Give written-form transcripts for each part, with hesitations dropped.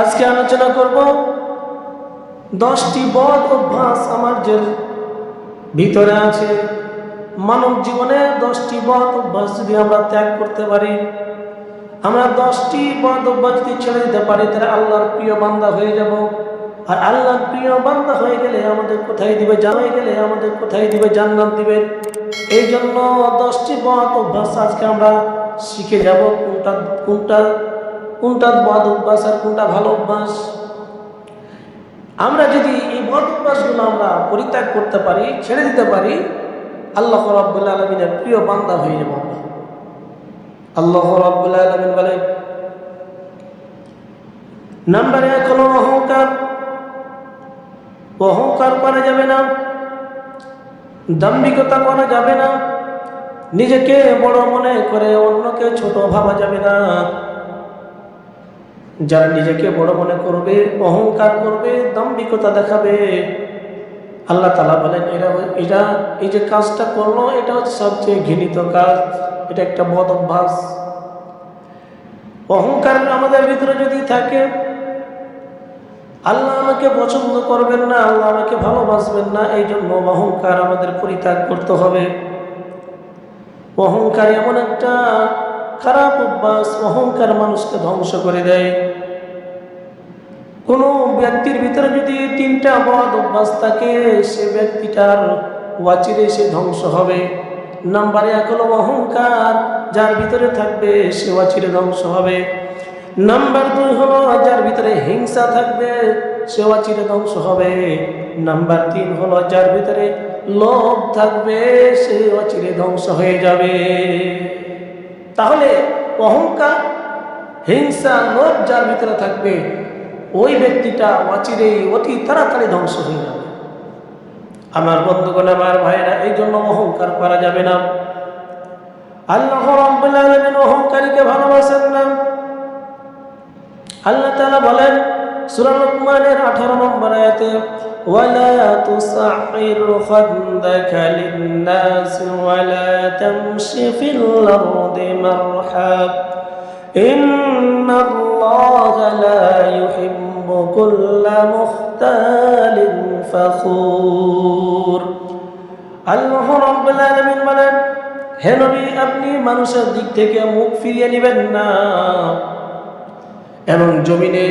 আজকে আলোচনা করব 10টি বদ অভ্যাস আমাদের ভিতরে আছে। মানব জীবনে 10টি বদ অভ্যাস যদি আমরা ত্যাগ করতে পারি, আমরা 10টি বদ অভ্যাস যদি ছেড়ে দিতে পারি, তাহলে আল্লাহর প্রিয় বান্দা হয়ে যাব। আর আল্লাহর প্রিয় বান্দা হয়ে গেলে আমাদের কোথায় দিবে জান্নাত দিবেন। এই জন্য 10টি বদ অভ্যাস আজকে আমরা শিখে যাব, কোনটা বদ অভ্যাস আর কোনটা ভালো অভ্যাস। আমরা যদি এই বদ অভ্যাসগুলো আমরা পরিত্যাগ করতে পারি, ছেড়ে দিতে পারি, আল্লাহ রাব্বুল আলামিনের প্রিয় বান্দা হয়ে যাব আমরা। আল্লাহ রাব্বুল আলামিন বলেন, নাম্বার 1 হলো অহংকার। অহংকার করা যাবে না, দাম্ভিকতা করা যাবে না, নিজেকে বড় মনে করে অন্যকে ছোট ভাবা যাবে না। যারা নিজেকে বড় মনে করবে, অহংকার করবে, দাম্ভিকতা দেখাবে, আল্লাহ তাআলা বলেন এরা এই যে কাজটা করলো, এটা হচ্ছে সবচেয়ে ঘৃণিত কাজ, এটা একটা বদ অভ্যাস। অহংকার আমাদের ভিতরে যদি থাকে, আল্লাহ আমাকে পছন্দ করবেন না, আল্লাহ আমাকে ভালোবাসবেন না। এই জন্য অহংকার আমাদের পরিত্যাগ করতে হবে। অহংকার এমন একটা খারাপ অভ্যাস, অহংকার মানুষকে ধ্বংস করে দেয়। কোনো ব্যক্তির ভিতরে যদি 3টা বদ অভ্যাস থাকে, সে ব্যক্তিটার অচিরে সে ধ্বংস হবে। নাম্বার 1 হলো অহংকার, যার ভিতরে থাকবে সে অচিরে ধ্বংস হবে। নাম্বার 2 হলো যার ভিতরে হিংসা থাকবে, সে অচিরে ধ্বংস হবে। নাম্বার 3 হলো যার ভিতরে লোভ থাকবে, সে অচিরে ধ্বংস হয়ে যাবে। তাহলে অহংকার, হিংসা, লোভ যার ভিতরে থাকবে, ওই ব্যক্তিটা অতি তাড়াতাড়ি ধ্বংস হয়ে যাবে। আমার বন্ধুগণ, আমার ভাইয়েরা, এই জন্য অহংকার করা যাবে না। আল্লাহ রাব্বুল আলামিন অহংকারীকে ভালোবাসেন না। আল্লাহ তাআলা বলেন সূরা লুকমানের 18 নম্বর আয়াতে, ওয়ালা তুসাইর খাদদাকা লিন-নাস ওয়ালা তামশি ফিল আরদি মারহা ইন্নাল্লাহা লা ইউহিব্বু কুল্লা মুখতালিন ফখুর। আল্লাহ রাব্বুল আলামিন বলেন, হে নবী, আপনি মানুষের দিক থেকে মুখ ফিরিয়ে নেবেন না এবং জমিনে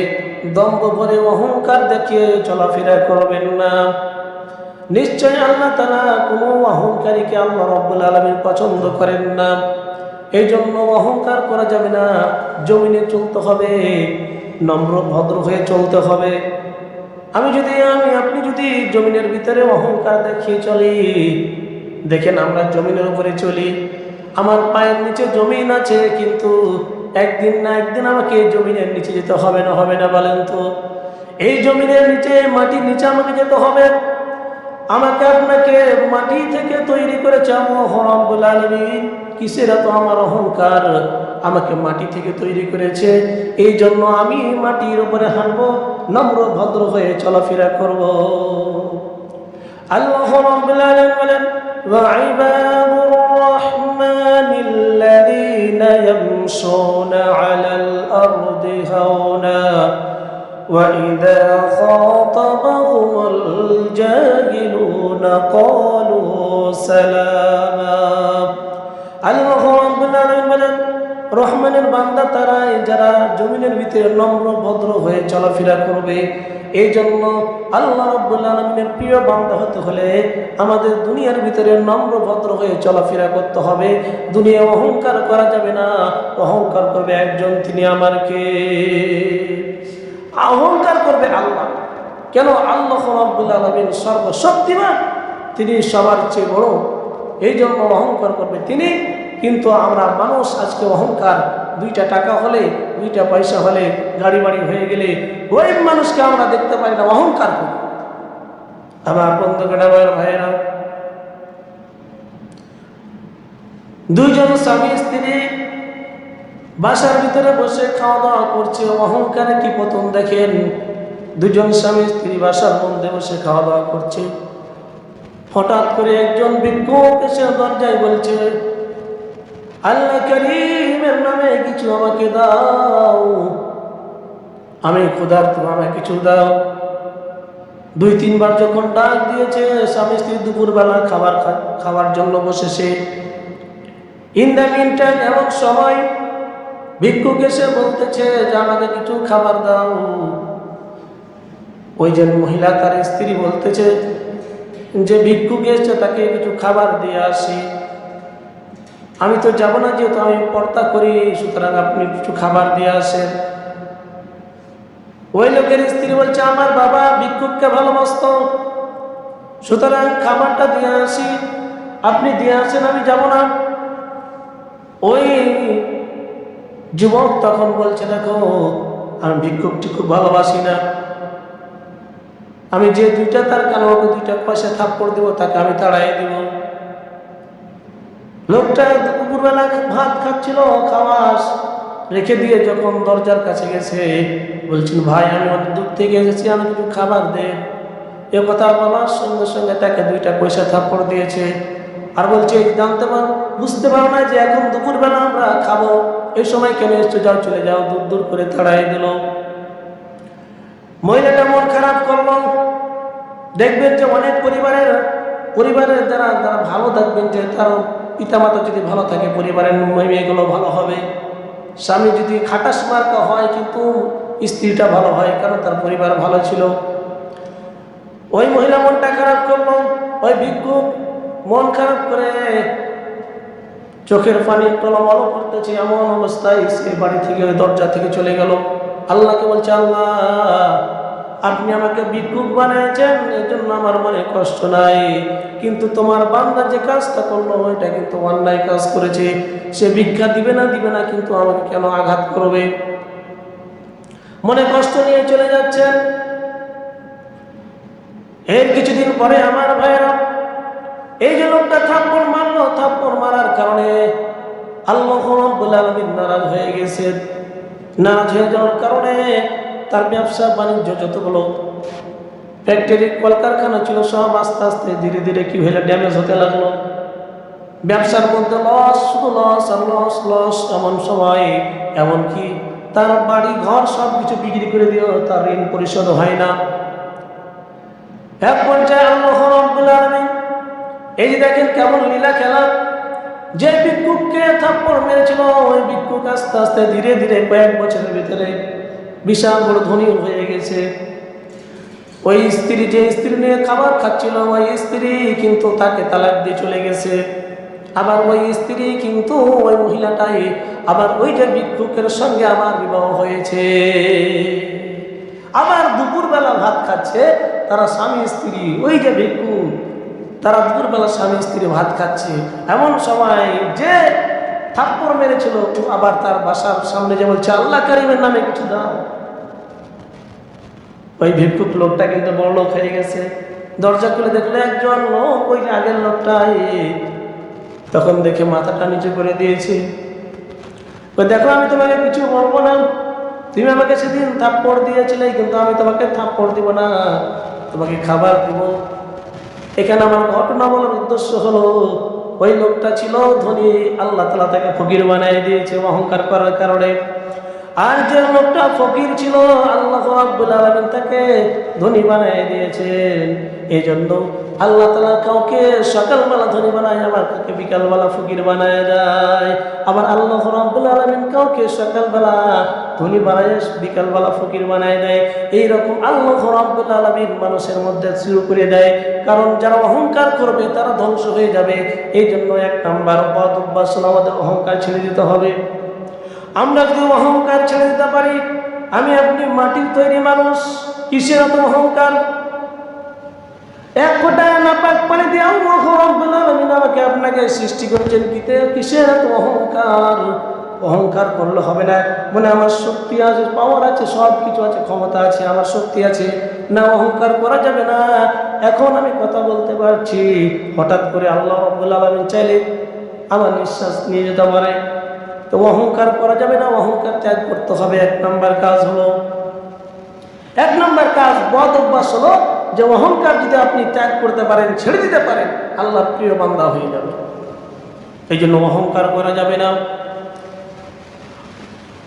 দম্ভ ভরে অহংকার দেখিয়ে চলাফেরা করবেন না। নিশ্চয় আল্লাহ তাআলা কোনো অহংকারীকে আল্লাহ রাব্বুল আলামিন পছন্দ করেন না। এই জন্য অহংকার করা যাবে না, জমিনে চলতে হবে, নম্র ভদ্র হয়ে চলতে হবে। আপনি যদি জমিনের ভিতরে অহংকার দেখিয়ে চলি, দেখেন আমরা জমিনের উপরে চলি, আমার পায়ের নিচে জমিন আছে, কিন্তু একদিন না একদিন আমাকে জমিনের নিচে যেতে হবে না বলেন তো? এই জমিনের নিচে, মাটির নিচে আমাকে যেতে হবে। আমাকে আপনাকে মাটি থেকে তৈরি করেছে আল্লাহ রাব্বুল আলামিন। কিসের এত আমার অহংকার? আমাকে মাটি থেকে তৈরি করেছে, এই জন্য আমি মাটির উপরে হাঁটবো, নম্র ভদ্র হয়ে চলাফেরা করব। আল্লাহ রাব্বুল আলামিন বলেন, ওয়াইবাদুর রাহমানিল্লাযীনা ইয়ামশুনা আলাল আরদি হাওনা وَإِذَا خَاطَبَهُمُ الْجَاهِلُونَ قَالُوا سَلَامًا। আল্লাহ রাব্বুল আলামিন বলেন, রহমানের বান্দা তারাই যারা জমিনের ভিতরে নম্র ভদ্র হয়ে চলাফেরা করবে। এই জন্য আল্লাহ রাব্বুল আলামিনের প্রিয় বান্দা হতে হলে আমাদের দুনিয়ার ভিতরে নম্র ভদ্র হয়ে চলাফেরা করতে হবে। দুনিয়ায় অহংকার করা যাবে না। অহংকার করবে একজন, তিনি আমার কে? অহংকার করবে আল্লাহ। কেন? আল্লাহ রাব্বুল আলামিন সর্বশক্তিমান, তিনি সবার চেয়ে বড়, এই জন্য অহংকার করবে তিনি। কিন্তু আমরা মানুষ আজকে অহংকার, 2টা টাকা হলে, 2টা পয়সা হলে, গাড়ি বাড়ি হয়ে গেলে গরিব মানুষকে আমরা দেখতে পাই না, অহংকার করি। আমার বন্ধুগণ, আমার ভাইয়েরা, 2জন স্বামী স্ত্রী বাসার ভিতরে বসে খাওয়া দাওয়া করছে, অহংকারে কি পতন দেখেন। 2জন স্বামী স্ত্রী বাসার মধ্যে বসে খাওয়া দাওয়া করছে, হঠাৎ করে একজন ভিক্ষুক এসে দরজায় বলছে, আল্লাহ করিমের নামে কিছু আমাকে দাও, আমি ক্ষুধার্ত, আমাকে কিছু দাও। 2-3 বার যখন ডাক দিয়েছে, স্বামী স্ত্রী দুপুরবেলা খাওয়ার জন্য বসেছে। ইন দ্য মিন টাইম এমন সময় ভিক্ষুক এসে বলতেছে যে আমাকে কিছু খাবার দাও। ওই যে মহিলা তার স্ত্রী বলতেছে যে ভিক্ষুক এসছে, তাকে কিছু খাবার দিয়ে আসি। আমি তো যাব না, যেহেতু আমি পর্দা করি, সুতরাং আপনি কিছু খাবার দিয়ে আসেন। ওই লোকের স্ত্রী বলছে আমার বাবা ভিক্ষুককে ভালোবাসত, সুতরাং খাবারটা দিয়ে আসি, আপনি দিয়ে আসেন, আমি যাব না। ওই যুবক তখন বলছে দেখো, আমি ভিক্ষুকটি খুব ভালোবাসি না, আমি যে তার কানে 2টা পয়সা থাপ্পড় দিব, তাকে আমি তাড়াই দিব। লোকটা দুপুরবেলা ভাত খাচ্ছিল, খাওয়াস রেখে দিয়ে যখন দরজার কাছে গেছে, বলছেন ভাই আমি অনেক দূর থেকে এসেছি, আমি কিছু খাবার দে। এ কথা বলার সঙ্গে সঙ্গে তাকে 2টা পয়সা থাপ্পড় দিয়েছে। আর বলছে বুঝতে পারো না যে এখন দুপুরবেলা আমরা খাবো, এই সময় কেন এসছো, যাও চলে যাও, দূর দূর করে তাড়াই দিল। মহিলাটা মন খারাপ করলো। দেখবেন যে অনেক পরিবারের যারা ভালো থাকবেন, যে তার পিতামাতা যদি ভালো থাকে, পরিবারের মেয়েগুলো ভালো হবে। স্বামী যদি খাটাস মার্কা হয় কিন্তু স্ত্রীটা ভালো হয়, কারণ তার পরিবার ভালো ছিল। ওই মহিলা মনটা খারাপ করলো। ওই ভিক্ষুক মন খারাপ করে চোখের পানি টলমল করতেছে, এমন অবস্থায় সে বাড়ি থেকে ওই দরজা থেকে চলে গেল। আল্লাহকে বলছে আল্লাহ আপনি আমাকে ভিক্ষুক বানিয়েছেন, এই জন্য আমার মনে কষ্ট নাই, কিন্তু তোমার বান্দা যে কাজটা করলো ওইটা কিন্তু অন্যায় কাজ করেছে। সে ভিক্ষা দিবে না কিন্তু আমাকে কেন আঘাত করবে? মনে কষ্ট নিয়ে চলে যাচ্ছেন। এর কিছুদিন পরে আমার ভাইয়েরা, এই যে লোকটা থাপ্পড় মারলো, থাপ্পড় মারার কারণে আল্লাহ রাব্বুল আলামিন নারাজ হয়ে গেছেন। নারাজ হয়ে যাওয়ার কারণে তার ব্যবসা বাণিজ্য যতগুলো ফ্যাক্টরি কলকারখানা ছিল সব আস্তে আস্তে ধীরে ধীরে কি হলো, ড্যামেজ হতে লাগলো। ব্যবসার মধ্যে লস, শুধু লস আর লস লস। এমন সময় এমনকি তার বাড়ি ঘর সব কিছু বিক্রি করে দিয়েও তার ঋণ পরিশোধ হয় না। এক পর্যায়ে আল্লাহ রাব্বুল আলামিন, এই যে দেখেন কেমন লীলা খেলা, যে ভিক্ষুককে থাপ্পড় মেরেছিল ওই ভিক্ষুক আস্তে আস্তে ধীরে ধীরে কয়েক বছরের ভিতরে বিশাল বড় ধনী হয়ে গেছে। ওই স্ত্রী, যে স্ত্রী নিয়ে খাবার খাচ্ছিল, ওই স্ত্রী কিন্তু তাকে তালাক দিয়ে চলে গেছে। আবার ওই স্ত্রী কিন্তু ওই মহিলাটাই আবার ওই যে ভিক্ষুকের সঙ্গে আমার বিবাহ হয়েছে। আবার দুপুরবেলা ভাত খাচ্ছে তারা স্বামী স্ত্রী, ওই যে ভিক্ষুক, তারা দুপুরবেলা স্বামী স্ত্রী ভাত খাচ্ছে। এমন সময় যে থাপ্পড় মেরেছিল আবার তার বাসার সামনে যে বলছে আল্লাহ কারিমের নামে কিছু দাও। ওই ভিক্ষুক লোকটা কিন্তু বড় লোক হয়ে গেছে। দরজা খুলে দেখলো একজন লোক, ওই আগের লোকটাই। তখন দেখে মাথাটা নিচে করে দিয়েছে। ওই দেখো আমি তোমাকে কিছু বলবো না, তুমি আমাকে সেদিন থাপ্পড় দিয়েছিলে, কিন্তু আমি তোমাকে থাপ্পড় দিব না, তোমাকে খাবার দিব। এখানে আমার ঘটনা বলার উদ্দেশ্য হলো, ওই লোকটা ছিল ধনী, আল্লাহ তাআলা তাকে ফকির বানিয়ে দিয়েছে অহংকার করার কারণে। আর যে লোকটা ফকির ছিল, আল্লাহ রাব্বুল আলামিন তাকে ধনী বানিয়ে দিয়েছেন। এই জন্য আল্লাহ তাআলা কাউকে সকালবেলা ধনী বানায়, আবার কাউকে বিকালবেলা ফকির বানায় দেয়। আবার আল্লাহ রাব্বুল আলামিন কাউকে সকালবেলা ধনী বানায়, বিকালবেলা ফকির বানায় দেয়। এইরকম আল্লাহ রাব্বুল আলামিন মানুষের মধ্যে শুরু করে দেয়। কারণ যারা অহংকার করবে তারা ধ্বংস হয়ে যাবে। এই জন্য 1 নাম্বার বদ অভ্যাস হলো আমাদের অহংকার ছেড়ে দিতে হবে। আমরা যদি অহংকার ছেড়ে দিতে পারি, আমি আপনি মাটির তৈরি মানুষ, কিসের এত অহংকার? 1 ফোঁটা নাপাক পানি দিয়ে আল্লাহ রাব্বুল আলামিন আমাকে আপনাকে সৃষ্টি করেছেন, কিসের এত অহংকার? অহংকার করলে হবে না। মনে আমার শক্তি আছে, পাওয়ার আছে, সব কিছু আছে, ক্ষমতা আছে, আমার শক্তি আছে, না অহংকার করা যাবে না। এখন আমি কথা বলতে পারছি, হঠাৎ করে আল্লাহ রাব্বুল আলামিন চাইলে আমার নিঃশ্বাস নিয়ে যেতে পারে। তো অহংকার করা যাবে না, অহংকার ত্যাগ করতে হবে। 1 নাম্বার কাজ হলো, 1 নাম্বার কাজ বদ অভ্যাস হলো যে অহংকার যদি আপনি ত্যাগ করতে পারেন, ছেড়ে দিতে পারেন, আল্লাহর প্রিয় বান্দা হয়ে যাবে। এই জন্য অহংকার করা যাবে না।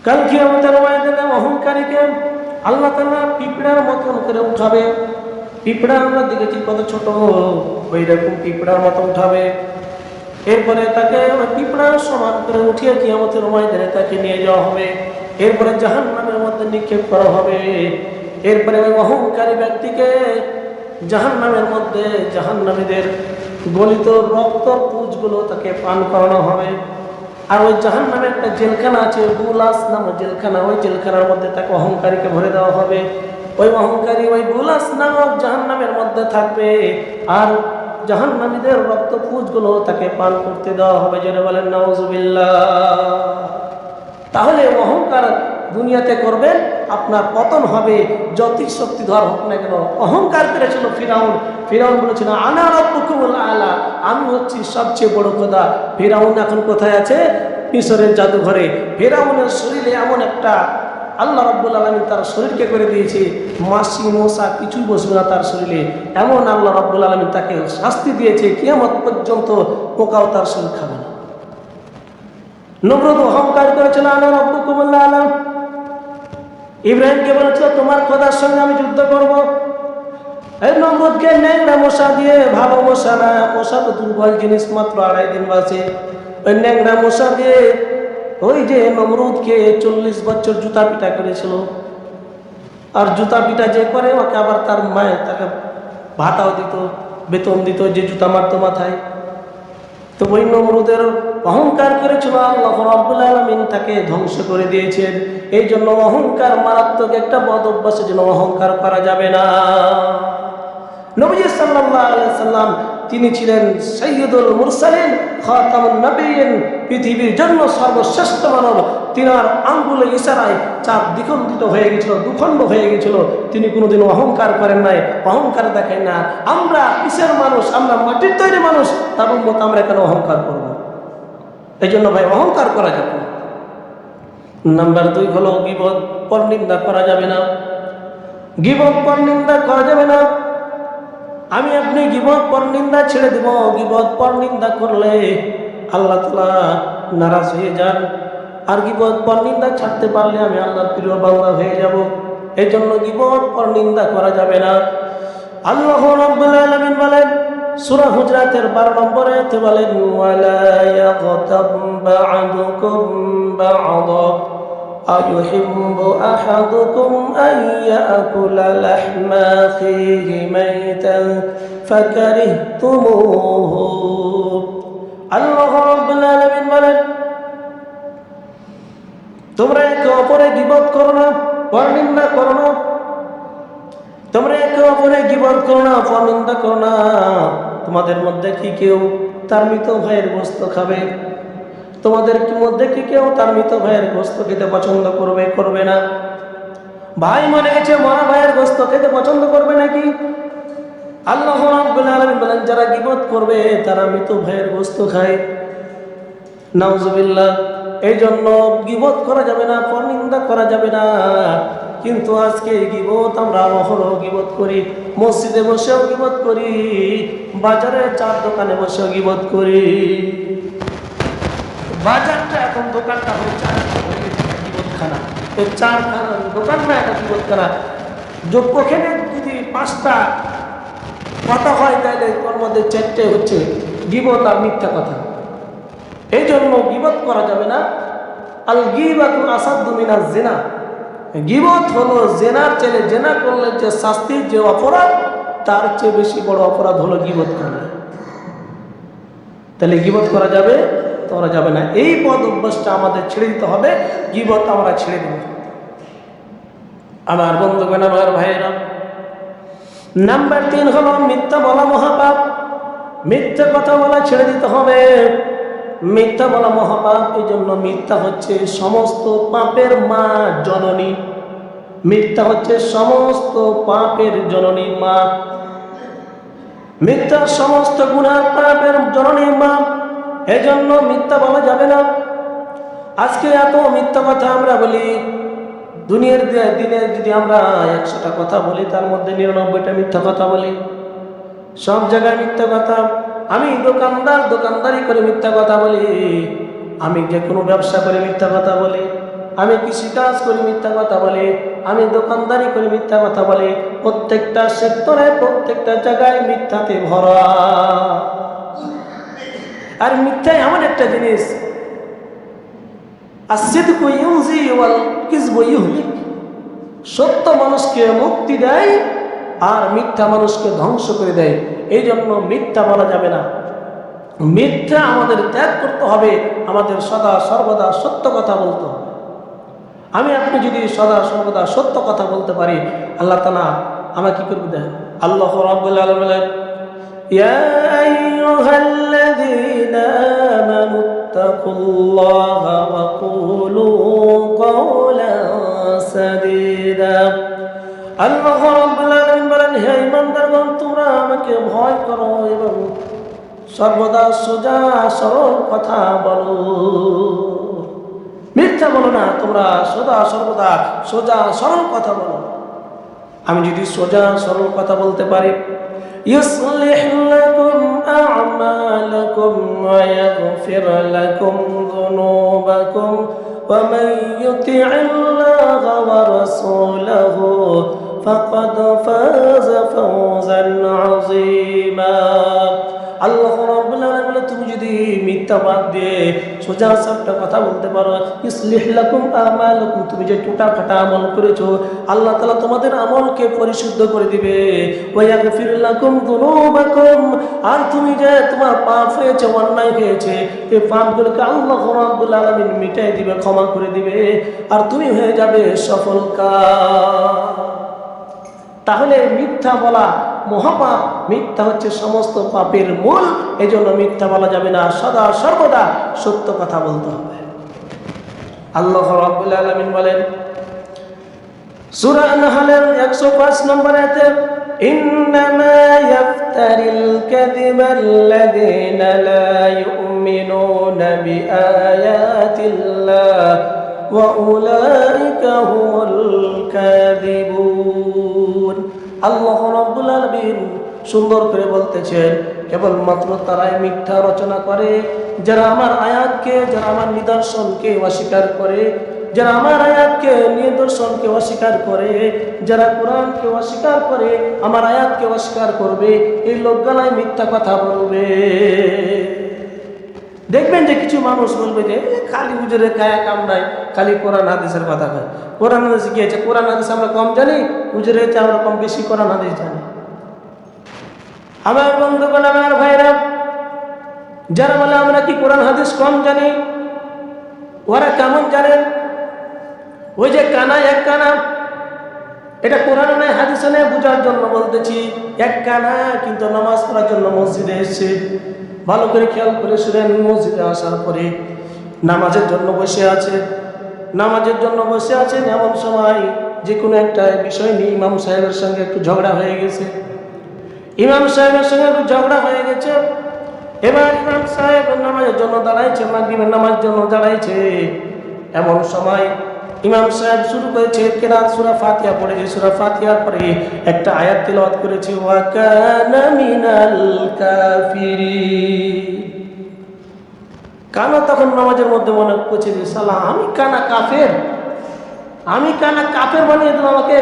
কাল কিয়ামতের ময়দানে অহংকারীকে আল্লাহ তাআলা পিঁপড়ার মতন করে উঠাবে। পিঁপড়া আমরা দেখেছি কত ছোট, ওই রকম পিঁপড়ার মতো উঠাবে। এরপরে তাকে ওই পিঁপড়ার সমান করে উঠিয়ে কিয়ামতের ময়দানে তাকে নিয়ে যাওয়া হবে। এরপরে জাহান্নামের মধ্যে নিক্ষেপ করা হবে। এরপরে ওই অহংকারী ব্যক্তিকে জাহান্নামের মধ্যে জাহান্নামীদের গলিত রক্ত পুঁজগুলো তাকে পান করানো হবে। আর ওই জাহান্নামে একটা জেলখানা আছে, বুলাস নামক জেলখানা, ওই জেলখানার মধ্যে তাকে অহংকারীকে ভরে দেওয়া হবে। ওই অহংকারী ওই বুলাস নামক জাহান্নামের মধ্যে থাকবে, আর জাহান্নামীদের রক্ত পুঁজগুলো তাকে পান করতে দেওয়া হবে। যেটা বলেন নাউজুবিল্লাহ। তাহলে অহংকার দুনিয়াতে করবেন, আপনার পতন হবে, যতই শক্তিধর হোক না কেন। অহংকার করেছিল ফিরাউন। ফিরাউন বলেছিল আনা রাব্বুকুমুল আলা, আমি হচ্ছি সবচেয়ে বড় খোদা। ফিরাউন এখন কোথায় আছে? মিশরের জাদুঘরে। ফিরাউনের শরীরে এমন একটা, আল্লাহ রাব্বুল আলামিন তার শরীরকে করে দিয়েছে মাছি মশা কিছুই বসবে না তার শরীরে। এমন আল্লাহ রাব্বুল আলামিন তাকে শাস্তি দিয়েছে, কিয়ামত পর্যন্ত পোকাও তার শরীর খাবে না। নমরুদ অহংকার করেছিল আনা রাব্বুকুমুল আলা। ইব্রাহিমকে বলেছিল তোমার খোদার সঙ্গে আমি যুদ্ধ করব। এই নমরুদকে ন্যাংরা মশা দিয়ে, ভালো মশা না, মশা তো দুর্বল জিনিস, মাত্র 2.5 দিন বাঁচে। ওই ন্যাংরা মশা দিয়ে ওই যে নমরুদকে 40 বছর জুতা পিটা করেছিল। আর জুতা পিটা যে করে ওকে আবার তার মায়ের তাকে ভাতাও দিত, বেতন দিত, যে জুতা মারতো মাথায়। তো ওই নমরুদের অহংকার করেছিল, আল্লাহ রাব্বুল আলামিন তাকে ধ্বংস করে দিয়েছেন। এই জন্য অহংকার মারাত্মক একটা বদ অভ্যাসের জন্য অহংকার করা যাবে না। নবী সাল্লাল্লাহু আলাইহি সাল্লাম তিনি ছিলেন সাইয়্যিদুল মুরসালিন, খাতামুন নবিয়্যিন, পৃথিবীর জন্য সর্বশ্রেষ্ঠ মানব। তিনার আঙ্গুলের ইশারায় চাঁদ দ্বিখণ্ডিত হয়ে গেছিল, দুখণ্ড হয়ে গেছিল। তিনি কোনোদিন অহংকার করেন নাই, অহংকার দেখেন না। আমরা কিসের মানুষ? আমরা মাটির তৈরি মানুষ, তার উম্মত আমরা কেন অহংকার করব? এই জন্য ভাই অহংকার করা যাবে না। নাম্বার 2 হলো গীবত, পরনিন্দা করা যাবে না। গীবত পরনিন্দা করা যাবে না। আমি আপনি গীবত পরনিন্দা ছেড়ে দেব। গীবত পরনিন্দা করলে আল্লাহ তাআলা নারাজ হয়ে যান। আর গীবত পরনিন্দা ছাড়তে পারলে আমি আল্লাহর প্রিয় বান্দা হয়ে যাব। এই জন্য গীবত পরনিন্দা করা যাবে না। আল্লাহ রাব্বুল আলামিন বলেন সূরা হুজরাতের 12 নম্বর আয়াতে বলেন ওয়ালা ইয়াগতাব বা'দুকুম বা'দা আইয়ুহিব্বু আহাদুকুম আন ইয়াকুলা লাহমা আখিহি মাইতান ফাকারিহতুমুহু। আল্লাহ রাব্বুল আলামিন বলেন তোমরা একে অপরের গীবত করো না, পরনিন্দা করো না। তোমরা একে অপরের গীবত করো না, পরনিন্দা করো না। তোমাদের মধ্যে কি কেউ তার মৃত ভাইয়ের গোশত খাবে? তোমাদের মধ্যে কি কেউ তার মৃত ভাইয়ের গোশত খেতে পছন্দ করবে? করবে না। ভাই মরে গেছে, মরা ভাইয়ের গোশত খেতে পছন্দ করবে নাকি? আল্লাহ রাব্বুল আলামিন বলেন যারা গীবত করবে তারা মৃত ভাইয়ের গোশত খায়। নাউজুবিল্লাহ। এই জন্য গীবত করা যাবে না, পরনিন্দা করা যাবে না। কিন্তু আজকে গীবত আমরা অহরহ গীবত করি। মসজিদে বসেও গীবত করি, বাজারে চার দোকানে বসেও গীবত করি। বাজারটা এখন দোকানটা হয়ে গীবতখানা, এই চারখানা দোকানটা একটা গীবতখানা। ওখানে যদি 5টা কথা হয় তাহলে ওর মধ্যে 4টে হচ্ছে গীবত আর মিথ্যা কথা। এই জন্য গীবত করা যাবে না। আল গীবাতু আসাদ্দু মিনাজ জিনা। গীবত হলো জেনার চেয়ে, জেনা করলে যে শাস্তির যে অপরাধ, তার চেয়ে বেশি বড় অপরাধ হলো গীবত করা। তাহলে গীবত করা যাবে? করা যাবে না। এই পদ অভ্যাসটা আমাদের ছেড়ে দিতে হবে। গীবত আমরা ছেড়ে দেব। আমার বন্ধুগণ, আমার ভাইয়েরা, নাম্বার 3 হলো মিথ্যা বলা মহাপাপ। মিথ্যা কথা বলা ছেড়ে দিতে হবে। মিথ্যা বলা মহাপাপ। এই জন্য মিথ্যা হচ্ছে সমস্ত পাপের মা, জননী। মিথ্যা হচ্ছে সমস্ত পাপের জননী মা। মিথ্যা সমস্ত গুনাহ পাপের জননী মা। এই জন্য মিথ্যা বলা যাবে না। আজকে এত মিথ্যা কথা আমরা বলি। দুনিয়ার দিনে যদি আমরা 100টা কথা বলি, তার মধ্যে 99টা মিথ্যা কথা বলি। সব জায়গায় মিথ্যা কথা। আমি দোকানদারি করে মিথ্যা কথা বলি। আমি যে কোনো ব্যবসা করে মিথ্যা কথা বলি। আমি কৃষিকাজ করি মিথ্যা কথা বলে, আমি দোকানদারি করি মিথ্যা কথা বলে, প্রত্যেকটা সেক্টরে প্রত্যেকটা জায়গায় মিথ্যাতে ভরা। আর মিথ্যা এমন একটা জিনিস, আসিদকু ইউনজি ওয়াল কিযবু ইহলিক, সত্য মানুষকে মুক্তি দেয় আর মিথ্যা মানুষকে ধ্বংস করে দেয়। এই জন্য মিথ্যা বলা যাবে না, মিথ্যা আমাদের ত্যাগ করতে হবে, আমাদের সদা সর্বদা সত্য কথা বলতে হবে। আমি আপনি যদি সদা সর্বদা সত্য কথা বলতে পারি, আল্লাহ তাআলা আমাকে কি করবে দেন। আল্লাহ রাব্বুল আলামিন বলেন, ইয়া আইয়ুহাল্লাযীনা আমানু তাকুল্লাহা ওয়া কুলু কাওলান সাদীদা। আল্লাহ রাব্বুল আলামিন বলেন, হে ঈমানদারগণ, তোমরা আমাকে ভয় করো এবং সর্বদা সোজা সরল কথা বলো, মিথ্যা বলো না, তোমরা সদা সর্বদা সোজা সরল কথা বলো। আমি যদি সোজা সরল কথা বলতে পারি, ইউসলিহ লাকুম আ'মালাকুম ওয়া ইয়াগফির লাকুম যুনুবাকুম ওয়া মান ইউতি'িল্লাহা ওয়া রাসূলাহু ফাকাদ ফাযা ফাওজান আযীমা। আল্লাহ রাব্বুল আলামিন বলে, তুমি যদি মিথ্যা বাদ দিয়ে সোজা সাপটা কথা বলতে পারো, ইসলিহ লাকুম আমালাকুম, তুমি যে টুটা ফাটা আমল করেছো আল্লাহ তাআলা তোমাদের আমলকে পরিশুদ্ধ করে দিবে। ওয়া ইয়াগফির লাকুম যুনুবাকুম, আর তুমি যে তোমার পাপ হয়েছে, অন্যায় হয়েছে, এই পাপগুলোকে আল্লাহ রাব্বুল আলামিন মিটাই দিবে, ক্ষমা করে দিবে, আর তুমি হয়ে যাবে সফলকাম। তাহলে মিথ্যা বলা মহাপাপ, মিথ্যা হচ্ছে সমস্ত পাপের মূল। এই জন্য মিথ্যা বলা যাবে না, সদা সর্বদা সত্য কথা বলতে হবে। আল্লাহ রাব্বুল আলামিন বলেন সূরা আন-নাহলের 105 নম্বর আয়াতে, ইন্নামা ইয়াফতারিল কাযিবাল্লাযীনা লা ইউমিনুনা বিআয়াতিল্লাহ ওয়া উলাইকা হুমুল কাযিবুন। আল্লাহ রাব্বুল আলামিন সুন্দর করে বলতেছেন, কেবলমাত্র তারাই মিথ্যা রচনা করে যারা আমার আয়াতকে, যারা আমার নিদর্শনকে অস্বীকার করে, যারা আমার আয়াতকে নিদর্শনকে অস্বীকার করে, যারা কোরআনকে অস্বীকার করে, আমার আয়াতকে অস্বীকার করবে, এই লোকগুলাই মিথ্যা কথা বলবে। দেখবেন যে কিছু মানুষ বলবে যে খালি হুজুরের কায়া কাম নাই, খালি কোরআন হাদিসের কথা কয়। কোরআন হাদিস কি আছে? কোরআন হাদিস আমরা কম জানি, হুজুরের চেয়ে আমরা কম বেশি কোরআন হাদিস জানি। আমার বন্ধুগণ, আমার ভাইরা, যারা বলে আমরা কি কোরআন হাদিস কম জানি, ওরা কেমন জানেন? ওই যে কানা, এক কানা, এটা কোরআন নাই হাদিস নেই বোঝার জন্য বলতেছি। এক কানা কিন্তু নামাজ পড়ার জন্য মসজিদে এসেছে। ভালো করে খেয়াল করে শুনেন, মসজিদে আসার পরে নামাজের জন্য বসে আছে, নামাজের জন্য বসে আছেন, এমন সময় যে কোনো একটা বিষয় নিয়ে ইমাম সাহেবের সঙ্গে একটু ঝগড়া হয়ে গেছে। ইমাম সাহেবের সঙ্গে একটু ঝগড়া হয়ে গেছে। এবার ইমাম সাহেব নামাজের জন্য দাঁড়াইছে, মাগরিবের নামাজের জন্য দাঁড়াইছে। এমন সময় ইমাম সাহেব শুরু করেছে কেরাত, সূরা ফাতিহা পড়েছে। সূরা ফাতিহার পরে একটা আয়াত তিলাওয়াত করেছে, ওয়া কানা মিনাল কাফিরিন। কানা তখন নামাজের মধ্যে মনে করছে যে শালা আমি কানা কাফের, আমি কানা কাফের বানিয়ে দিল আমাকে,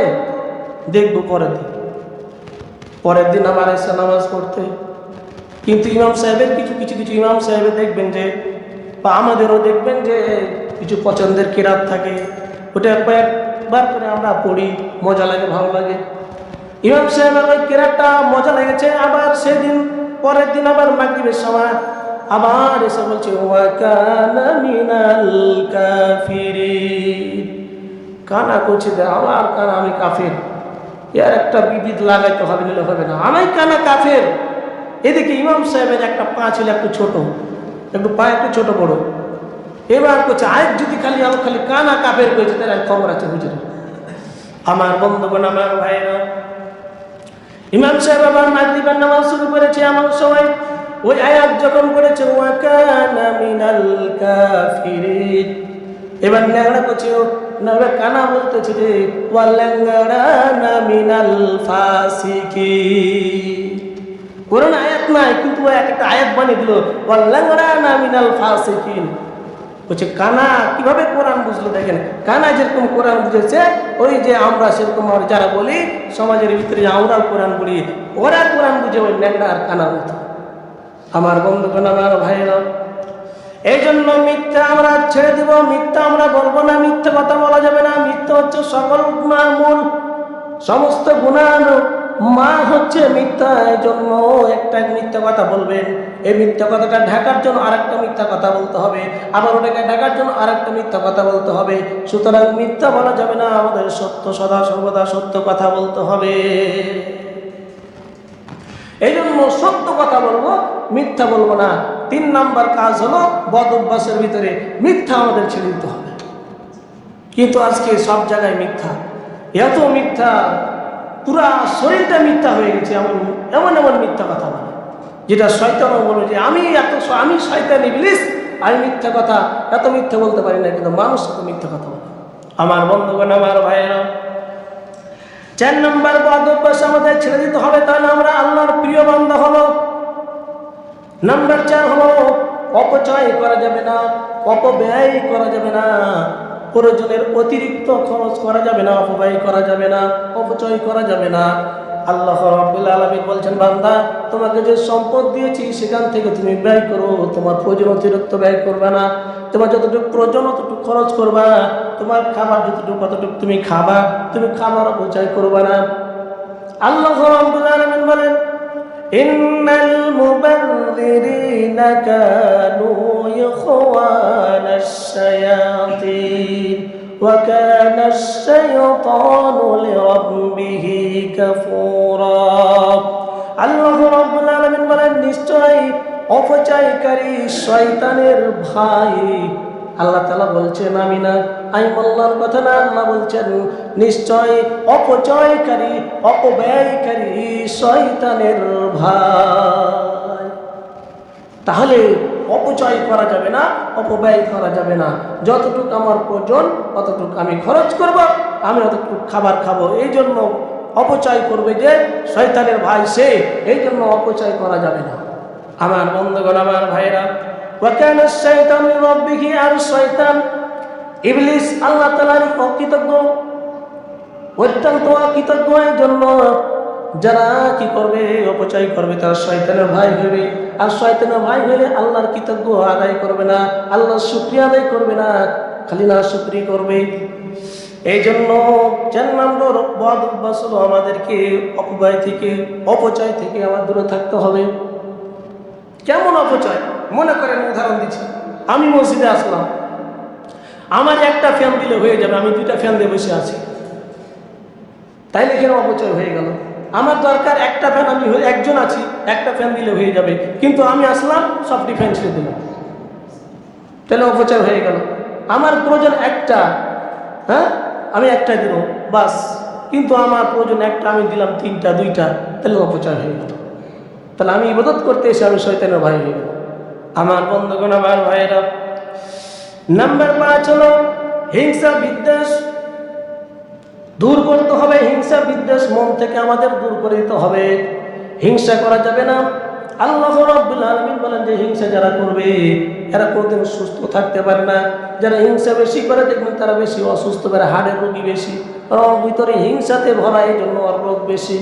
দেখবো পরের দিন আমার এসে নামাজ পড়তে। কিন্তু ইমাম সাহেবের কিছু ইমাম সাহেবের দেখবেন যে, বা আমাদেরও দেখবেন যে কিছু পছন্দের কিরাত থাকে, ওটা কয়েকবার করে আমরা পড়ি, মজা লাগে, ভালো লাগে। ইমাম সাহেবের ওই কিরাতটা মজা লেগেছে, আবার সেদিন পরের দিন আবার মাগরিবের সময় আবার এসে বলছে, ওয়া কানা মিনাল কাফিরিন। কানা করছে যে আমার কানা, আমি কাফের, এর একটা বিবিধ লাগাইতে হবে, নিলে হবে না, আমি কানা কাফের। এদিকে ইমাম সাহেবের একটা পা ছিল একটু ছোট, একটু পা একটু ছোট বড়। এবার করছে আয়ের যদি খালি আমার খালি কানা কাফের করেছে, তার খবর আছে হুজুরের। আমার বন্ধুগণ, আমার ভাইরা, ইমাম সাহেব আবার মাগরিবের নামাজ শুরু করেছে। এমন সময় ওই আয়াত যখন করেছে, ওয়া কানা মিনাল কাফিরিন, এবার ন্যাংরা করছে, না কানা বলতেছে যে ওয়া লাংরানা মিনাল ফাসিকিন। কোরআন আয়াত নাই, কিন্তু একটা আয়াত বানিয়ে দিল, ওয়া লাংরানা মিনাল ফাসিকিন। বলছে কানা কিভাবে কোরআন বুঝলো? দেখেন, কানা যেরকম কোরআন বুঝেছে, ওই যে আমরা সেরকম যারা বলি সমাজের ভিতরে আমরাও কোরআন বলি, ওরা কোরআন বুঝে ওই ন্যাংরা আর কানার মতো। আমার বন্ধুগণ, আমার ভাইরা, এই জন্য মিথ্যা আমরা ছেড়ে দিব, মিথ্যা আমরা বলবো না, মিথ্যা কথা বলা যাবে না। মিথ্যা হচ্ছে সকল গুনার মূল, সমস্ত গুনার মা হচ্ছে মিথ্যা। এই জন্য একটা মিথ্যা কথা বলবেন, এই মিথ্যা কথাটা ঢাকার জন্য আরেকটা মিথ্যা কথা বলতে হবে, আবার ওটাকে ঢাকার জন্য আরেকটা মিথ্যা কথা বলতে হবে। সুতরাং মিথ্যা বলা যাবে না, আমাদের সত্য সদা সর্বদা সত্য কথা বলতে হবে। এই জন্য সত্য কথা বলবো, মিথ্যা বলবো না। 3 নাম্বার কাজ হলো বদ অভ্যাসের ভিতরে মিথ্যা আমাদের ছেড়ে দিতে হবে। কিন্তু আজকে সব জায়গায় মিথ্যা, এত মিথ্যা, পুরা শরীরটা মিথ্যা হয়ে গেছে। এমন এমন মিথ্যা কথা বলে, যেটা শয়তানও বলে যে আমি শয়তান ইবলিস, আমি মিথ্যা কথা এত মিথ্যা বলতে পারি না, কিন্তু মানুষ এত মিথ্যা কথা বলে। আমার বন্ধুগণ, আমার ভাইয়েরা, 4 নম্বর বদ অভ্যাস আমাদের ছেড়ে দিতে হবে, তাহলে আমরা আল্লাহর প্রিয় বান্দা হলো। নাম্বার 4 হলো অপচয় করা যাবে না, অপব্যয় করা যাবে না, প্রয়োজনের অতিরিক্ত খরচ করা যাবে না, অপব্যয় করা যাবে না, অপচয় করা যাবে না। আল্লাহ রাব্বুল আলামিন বলছেন, বান্দা তোমাকে যে সম্পদ দিয়েছি সেখান থেকে তুমি ব্যয় করো, তোমার প্রয়োজন অতিরিক্ত ব্যয় করবে না, তোমার যতটুকু প্রয়োজন অতটুকু খরচ করবা, তোমার খাবার যতটুকু কতটুকু তুমি খাবা, তুমি খাবার অপচয় করবে না। আল্লাহ রাব্বুল আলামিন বলেন, ইন্নাল মুবাযযিরিনা কানু ইখওয়ানাশ শায়াতিন ওয়া কানাশ শাইতানু লিরাব্বিহি কাফুরা। আল্লাহ রাব্বুল আলামিন বলেন, নিশ্চয়ই অপচয়কারী শয়তানের ভাই। আল্লাহ তাআলা বলছেন, আমি না, আমি বললাম কথা না, আল্লাহ বলছেন নিশ্চয় অপচয়কারী অপব্যয়কারী শয়তানের ভাই। তাহলে অপচয় করা যাবে না, অপব্যয় করা যাবে না। যতটুকু আমার প্রয়োজন ততটুকু আমি খরচ করব, আমি অতটুকু খাবার খাবো। এই জন্য অপচয় করবে যে শয়তানের ভাই সে, এই জন্য অপচয় করা যাবে না। আমার বন্ধুগণ, আমার ভাইরা, ওয়াকানা শাইতানু লিরাব্বিহি, আর শয়তান ইবলিস আল্লাহ তাআলার অকৃতজ্ঞ, অত্যন্ত অকৃতজ্ঞ। এর জন্য যারা কি করবে, অপচয় করবে, তারা শয়তানের ভাই হবে। আর শয়তানের ভাই হলে আল্লাহর কৃতজ্ঞ আদায় করবে না, আল্লাহর শুকরিয়া আদায় করবে না, খালি না শুকরি করবে। এই জন্য 4 নম্বর বদ অভ্যাস হলো আমাদেরকে অপব্যয় থেকে, অপচয় থেকে আমার দূরে থাকতে হবে। কেমন অপচয়? মনে করেন, উদাহরণ দিচ্ছি, আমি মসজিদে আসলাম, আমার একটা ফ্যান দিলে হয়ে যাবে, আমি 2টা ফ্যান দিয়ে বসে আছি, তাইলে এখানে অপচয় হয়ে গেল। আমার দরকার একটা ফ্যান, আমি একজন আছি, একটা ফ্যান দিলে হয়ে যাবে, কিন্তু আমি আসলাম সবটি ফ্যান ছেড়ে দিলাম, তাহলে অপচয় হয়ে গেল। আমার প্রয়োজন একটা, হ্যাঁ আমি একটা দিল বাস, কিন্তু আমার প্রয়োজন একটা, আমি দিলাম 3টা 2টা, তাহলে অপচয় হয়ে গেল। তাহলে আমি ইবাদত করতে এসে আমি শয়তানের ভাই হয়ে গেল। আমার বন্ধুগণ, আমার ভাইয়েরা, নাম্বার 5 হলো হিংসা বিদ্বেষ দূর করতে হবে। হিংসা বিদ্বেষ মন থেকে আমাদের দূর করে দিতে হবে। হিংসা করা যাবে না। আল্লাহ রাব্বুল আলামিন বলেন যে হিংসা যারা করবে এরা কোনোদিন সুস্থ থাকতে পারে না। যারা হিংসা বেশি করে দেখবেন তারা বেশি অসুস্থ, পারে হাড়ের রোগী বেশি, কারণ ভিতরে হিংসাতে ভরা, এই জন্য আর রোগ বেশি।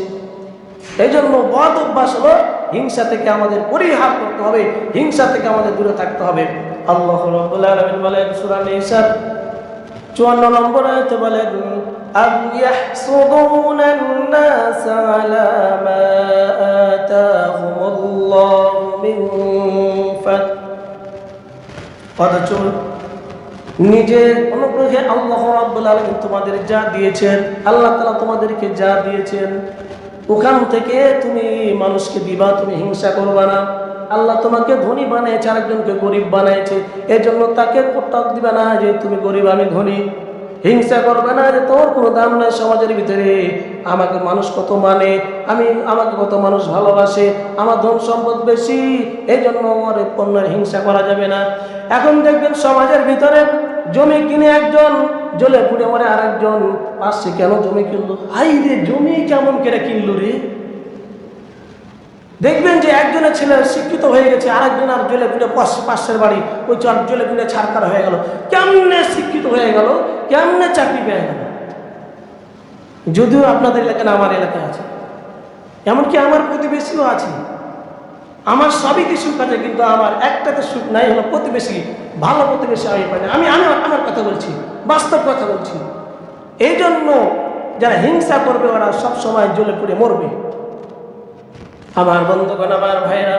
এই জন্য বদ অভ্যাস হলো হিংসা থেকে আমাদের পরিহার করতে হবে, হিংসা থেকে আমাদের দূরে থাকতে হবে। আল্লাহ রাব্বুল আলামিন বলেন সূরা নিসার 54 নম্বর আয়াতে বলেন, আম ইয়াহসুদুনান নাস আলা মা আতাহুমুল্লাহু মিন ফাদ। অথচ নিজের অনুগ্রহে আল্লাহ রাব্বুল আলামিন তোমাদের যা দিয়েছেন, আল্লাহ তাআলা তোমাদেরকে যা দিয়েছেন ওখান থেকে তুমি মানুষকে দিবা, তুমি হিংসা করবা না। আল্লাহ তোমাকে ধনী বানিয়েছে, আরেকজনকে গরিব বানিয়েছে, এই জন্য তাকে কটক দিবা না যে তুমি গরিব আমি ধনী। হিংসা করবে না যে তোর কোনো দাম নাই সমাজের ভিতরে, আমাকে মানুষ কত মানে, আমাকে কত মানুষ ভালোবাসে, আমার ধন সম্পদ বেশি, এই জন্য আমার পণ্যের হিংসা করা যাবে না। এখন দেখবেন সমাজের ভিতরে জমি কিনে একজন জ্বলে পুড়ে মরে আরেকজন পাশে কেন জমি কিনলো, হাই রে জমি কেমন করে কিনলো রে, দেখবেন যে একজনের ছেলে শিক্ষিত হয়ে গেছে, আরেকজন আর জেলে পুড়ে পাশের বাড়ি ওই জেলে পুড়ে ছাড়খাড় হয়ে গেল। কেমনে শিক্ষিত হয়ে গেল, কেমনে চাকরি পেয়ে গেল? যদিও আপনাদের এলাকায় না, আমার এলাকায় আছে, এমনকি আমার প্রতিবেশীও আছে। আমার সবই সুখ আছে, কিন্তু আমার একটাতে সুখ নাই, হলো প্রতিবেশী। ভালো প্রতিবেশী আমি পাই না। আমি আমি আমার কথা বলছি, বাস্তব কথা বলছি। এই জন্য যারা হিংসা করবে ওরা সব সময় জ্বলে পুড়ে মরবে। আমার বন্ধুগণ, আমার ভাইরা,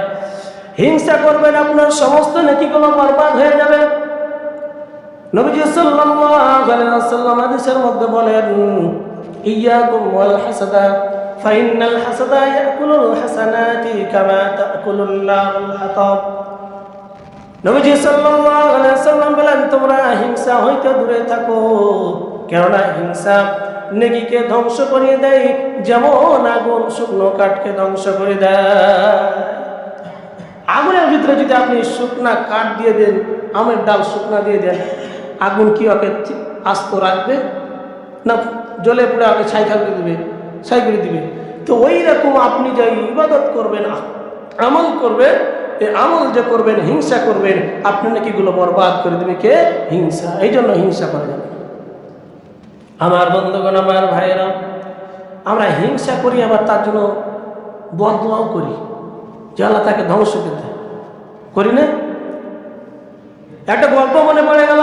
হিংসা করবেন, আপনার সমস্ত নেকিগুলো বরবাদ হয়ে যাবে। নবীজি সাল্লাল্লাহু আলাইহি ওয়াসাল্লাম হাদিসের মধ্যে বলেন, ইয়াকুম ওয়াল হাসাদা ফাইন্নাল হাসাদা ইয়াকুলুল হাসানাতি কামা তাকুলুল নারুল হাতাব। নবীজি সাল্লাল্লাহু আলাইহি ওয়াসাল্লাম বলেন, তোমরা হিংসা হইতে দূরে থাকো, কেননা হিংসা নেকিকে ধ্বংস করিয়ে দেয়, যেমন আগুন শুকনো কাঠকে ধ্বংস করে দেয়। আগুনের ভিতরে যদি আপনি শুকনা কাঠ দিয়ে দেন, আমের ডাল শুকনা দিয়ে দেন, আগুন কি ওকে আস্ত রাখবে? না, জ্বলে পুড়ে ওকে ছাই করে দিবে। তো ওই রকম আপনি যে ইবাদত করবেন, আমল করবেন, এই আমল যে করবেন, হিংসা করবেন, আপনি নাকিগুলো বরবাদ করে দেবে কে? হিংসা। এই জন্য হিংসা করা যাবে। আমার বন্ধুগণ, আমার ভাইয়েরা, আমরা হিংসা করি, আবার তার জন্য বদদুয়াও করি যে আল্লাহ তাকে ধ্বংস করতে, করি না? একটা গল্প মনে পড়ে গেল।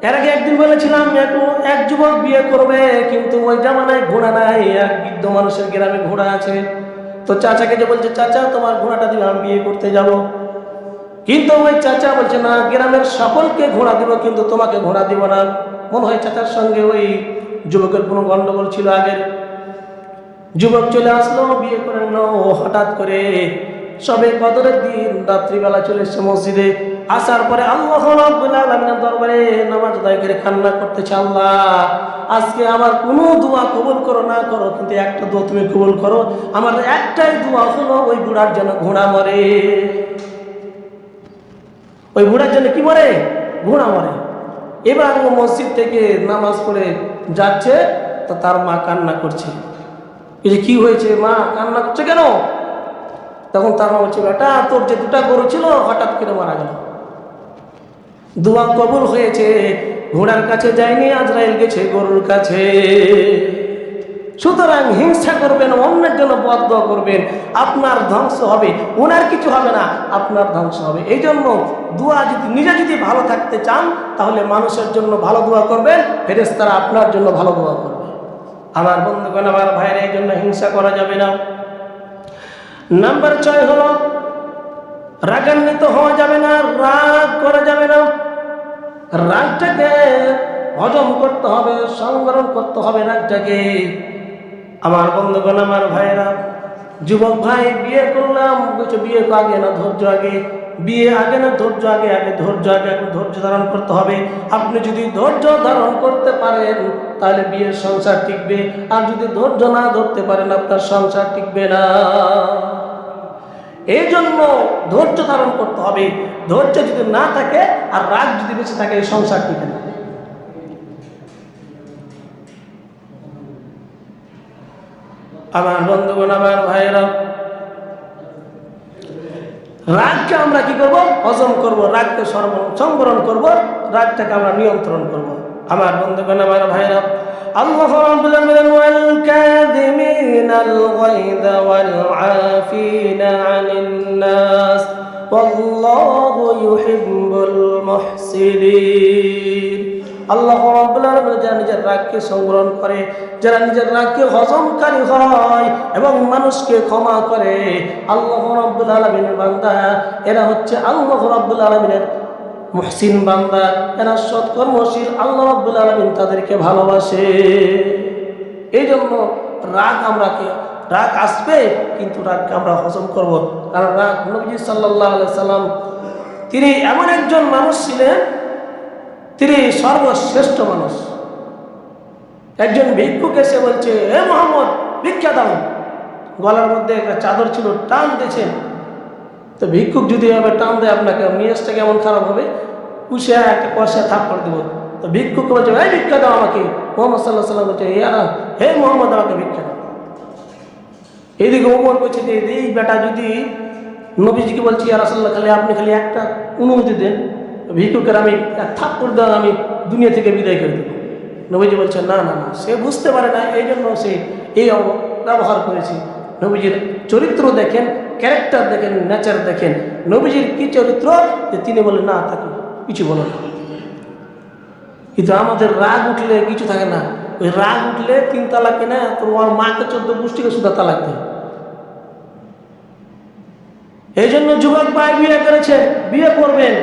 এর আগে একদিন বলেছিলাম এক যুবক বিয়ে করবে, কিন্তু ওই জামানায় ঘোড়া নাই, এক বৃদ্ধ মানুষের গ্রামে ঘোড়া আছে। তো চাচাকে যে বলছে, চাচা তোমার ঘোড়াটা দিবে, আমি বিয়ে করতে যাব। কিন্তু ওই চাচা বলছে, না, গ্রামের সকলকে ঘোড়া দিব, কিন্তু তোমাকে ঘোড়া দিব না। মনে হয় চাচার সঙ্গে ওই যুবকের কোনো গন্ডগোল ছিল আগের। যুবক চলে আসলো, বিয়ে করে নিল। হঠাৎ করে সবে কদরের দিন রাত্রিবেলা চলে এসছে মসজিদে। আসার পরে আল্লাহ রাব্বুল আলামিনের দরবারে নামাজ আদায় করে কান্না করতেছে, আল্লাহ আজকে আমার কোনো দোয়া কবুল করো না করো, কিন্তু একটা দোয়া তুমি কবুল করো। আমার একটাই দোয়া হলো, ওই বুড়ার জন্য ঘোড়া মরে। ওই বুড়ার জন্য কি মরে? ঘোড়া মরে। এবার ও মসজিদ থেকে নামাজ পড়ে যাচ্ছে, তো তার মা কান্না করছে। এই যে কি হয়েছে মা, কান্না করছে কেন? তখন তার মা বলছে, বেটা তোর যে দুটা গরু ছিল হঠাৎ করে মারা গেল, দোয়া কবুল হয়েছে, ঘোড়ার কাছে যায়নি, আজরাইল গেছে গরুর কাছে। সুতরাং হিংসা করবেন, অন্যের জন্য বদদোয়া করবেন, আপনার ধ্বংস হবে, ওনার কিছু হবে না, আপনার ধ্বংস হবে। এই জন্য দোয়া নিজে যদি ভালো থাকতে চান, তাহলে মানুষের জন্য ভালো দোয়া করবেন, ফেরেশতারা আপনার জন্য ভালো দোয়া করবে। আমার বন্ধুগণ, আমার ভাইরা, এই জন্য হিংসা করা যাবে না। নাম্বার 6 হলো, রাগান্বিত হওয়া যাবে না, রাগ করা যাবে না। রাগটাকে হজম করতে হবে, সংবরণ করতে হবে রাগটাকে। আমার বন্ধুগণ, আমার ভাইরা, যুবক ভাই বিয়ে করলাম, বলছে বিয়ে তো আগে না ধৈর্য আগে, বিয়ে আগে না ধৈর্য আগে, আগে ধৈর্য আগে, আগে ধৈর্য ধারণ করতে হবে। আপনি যদি ধৈর্য ধারণ করতে পারেন তাহলে বিয়ের সংসার টিকবে, আর যদি ধৈর্য না ধরতে পারেন আপনার সংসার টিকবে না। এই জন্য ধৈর্য ধারণ করতে হবে। ধৈর্য যদি না থাকে আর রাগ যদি বেঁচে থাকে, সংসার টিকে না। আমার বন্ধুগণ, আমার ভাইয়েরা, রাগকে আমরা কি করব? হজম করব, রাগকে সংবরণ করব, রাগটাকে আমরা নিয়ন্ত্রণ করব। আমার বন্ধুগণ, আমার ভাইয়েরা, আল্লাহ রাব্বুল আলামিন ওয়াল কাযিমিনাল গায়যা ওয়াল আফিনা আনিন নাস ওয়াল্লাহু ইউহিব্বুল মুহসিনিন। আল্লাহ রাব্বুল আলামিন যারা নিজের রাগকে সংবরণ করে, যারা নিজের রাগকে হজমকারী হয় এবং মানুষকে ক্ষমা করে, আল্লাহ রাব্বুল আলামিনের বান্দা, এরা হচ্ছে আল্লাহ রাব্বুল আলামিনের মুহসিন বান্দা, এরা সৎকর্মশীল। আল্লাহ রাব্বুল আলামিন তাদেরকে ভালোবাসে। এই জন্য রাগ আসবে, কিন্তু রাগকে আমরা হজম করব। কারণ রাগ, নবী সাল্লাল্লাহু আলাইহি সাল্লাম তিনি এমন একজন মানুষ ছিলেন, তিনি সর্বশ্রেষ্ঠ মানুষ। একজন ভিক্ষুক এসে বলছে, হে মুহাম্মদ ভিক্ষা দাও। গলার মধ্যে একটা চাদর ছিল, টান দিয়েছেন। তো ভিক্ষুক যদি এভাবে টান দেয়, আপনাকে মেজাজটা কেমন খারাপ হবে, কুশিয়া একটা কষা থাপ্পড় দেবো। তো ভিক্ষুক বলছে, এই ভিক্ষা দাও আমাকে। মুহাম্মদ সাল্লাল্লাহু আলাইহি সাল্লাম বলছে, হে মুহাম্মদ আমাকে ভিক্ষা দাও। এইদিকে ওমর বলছে যে এই বেটা যদি নবীজিকে বলছি ইয়া রাসূলুল্লাহ খালি আপনি খালি একটা অনুমতি দেন, ভিক্ষুকের আমি এক থাপ্পড় দেন আমি দুনিয়া থেকে বিদায় করে দেবো। নবীজি বলছেন না না না, সে বুঝতে পারে না, এই জন্য সে এই ব্যবহার করেছে। নবীজির চরিত্র দেখেন, ক্যারেক্টার দেখেন, নেচার দেখেন, নবীজির কি চরিত্র যে তিনি বলেন না তাকে কিছু বলো না। কিন্তু আমাদের রাগ উঠলে কিছু থাকে না, ওই রাগ উঠলে 3 তালাক কিনা তোমার মাকে 14 গোষ্ঠীকে সুদা তালাক দেয়। এই জন্য যুবক ভাই বিয়ে করেছেন, বিয়ে করবেন,